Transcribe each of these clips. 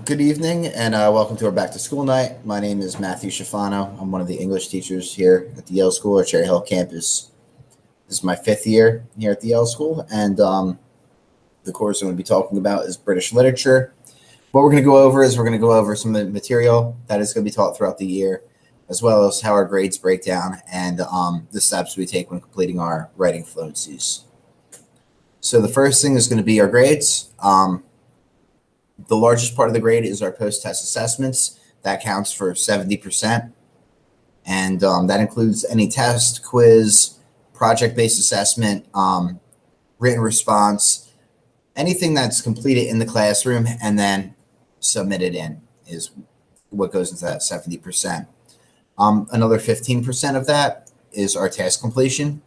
Good evening and welcome to our back to school night. My name is Matthew Schifano. I'm one of the English teachers here at the Yale School at Cherry Hill campus. This is my 5th year here at the Yale School, and the course I'm going to be talking about is British literature. What we're going to go over is we're going to go over some of the material that is going to be taught throughout the year, as well as how our grades break down and the steps we take when completing our writing fluencies. So the first thing is going to be our grades. The largest part of the grade is our post-test assessments. That counts for 70%. And that includes any test, quiz, project-based assessment, written response, anything that's completed in the classroom and then submitted in is what goes into that 70%. Another 15% of that is our task completion.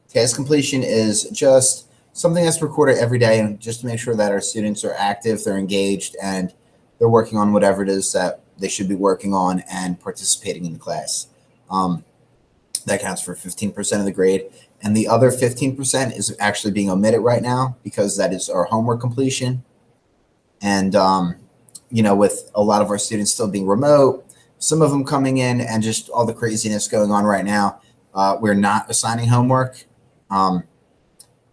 Task completion is just something that's recorded every day, and just to make sure that our students are active, they're engaged, and they're working on whatever it is that they should be working on and participating in the class. That counts for 15% of the grade. And the other 15% is actually being omitted right now because that is our homework completion. And, with a lot of our students still being remote, some of them coming in and just all the craziness going on right now, we're not assigning homework.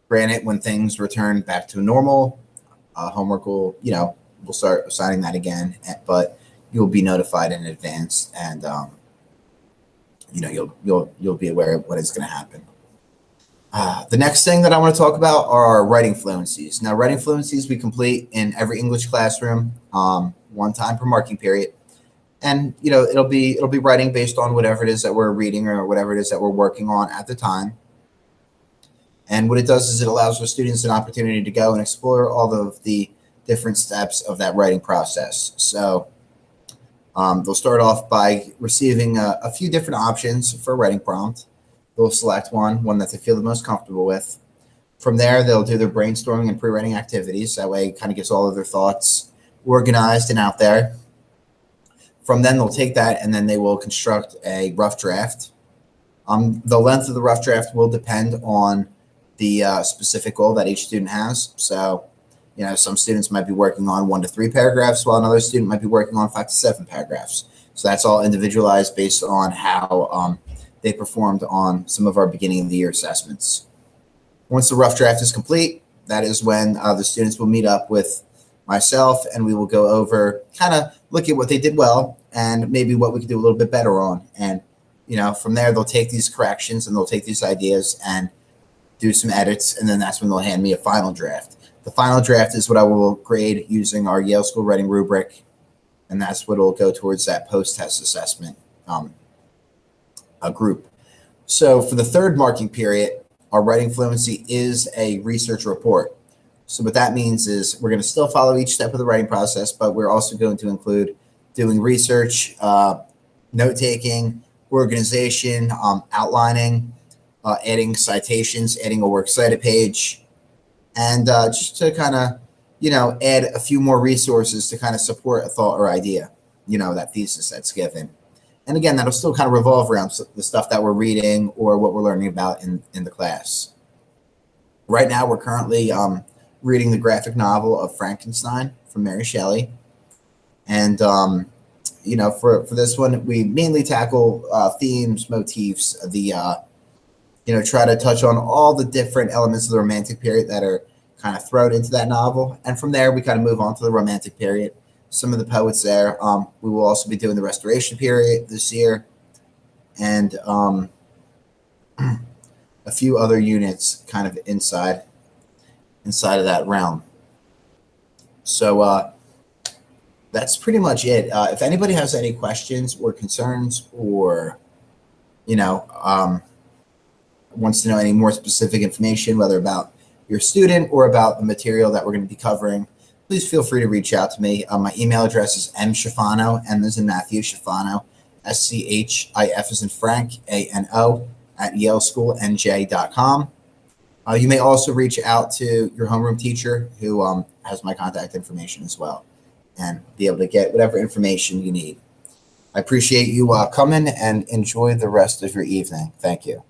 Granted, when things return back to normal, homework will, we'll start assigning that again, but you'll be notified in advance, and you'll be aware of what is going to happen. The next thing that I want to talk about are our writing fluencies. Now, writing fluencies we complete in every English classroom, one time per marking period, and it'll be writing based on whatever it is that we're reading or whatever it is that we're working on at the time. And what it does is it allows our students an opportunity to go and explore all of the different steps of that writing process. So they'll start off by receiving a few different options for a writing prompt. They'll select one that they feel the most comfortable with. From there, they'll do their brainstorming and pre-writing activities. That way it kind of gets all of their thoughts organized and out there. From then, they'll take that and then they will construct a rough draft. The length of the rough draft will depend on the specific goal that each student has. So, some students might be working on 1 to 3 paragraphs, while another student might be working on 5 to 7 paragraphs. So that's all individualized based on how they performed on some of our beginning of the year assessments. Once the rough draft is complete, that is when the students will meet up with myself and we will go over, kind of look at what they did well and maybe what we could do a little bit better on. And, from there, they'll take these corrections and they'll take these ideas and do some edits, and then that's when they'll hand me a final draft. The final draft is what I will grade using our Yale School writing rubric, and that's what will go towards that post-test assessment group. So for the third marking period, our writing fluency is a research report. So what that means is we're going to still follow each step of the writing process, but we're also going to include doing research, note-taking, organization, outlining, adding citations, adding a works cited page, and just to kind of, add a few more resources to kind of support a thought or idea, that thesis that's given. And again, that'll still kind of revolve around the stuff that we're reading or what we're learning about in the class. Right now, we're currently reading the graphic novel of Frankenstein from Mary Shelley. And, for this one, we mainly tackle themes, motifs, try to touch on all the different elements of the romantic period that are kind of thrown into that novel. And from there, we kind of move on to the romantic period. Some of the poets there. We will also be doing the Restoration period this year. And a few other units kind of inside of that realm. So that's pretty much it. If anybody has any questions or concerns or, wants to know any more specific information, whether about your student or about the material that we're going to be covering, please feel free to reach out to me. My email address is mschifano, M as in Matthew, Schifano, SCHIF as in Frank, ANO, at yaleschoolnj.com. You may also reach out to your homeroom teacher who has my contact information as well and be able to get whatever information you need. I appreciate you coming and enjoy the rest of your evening. Thank you.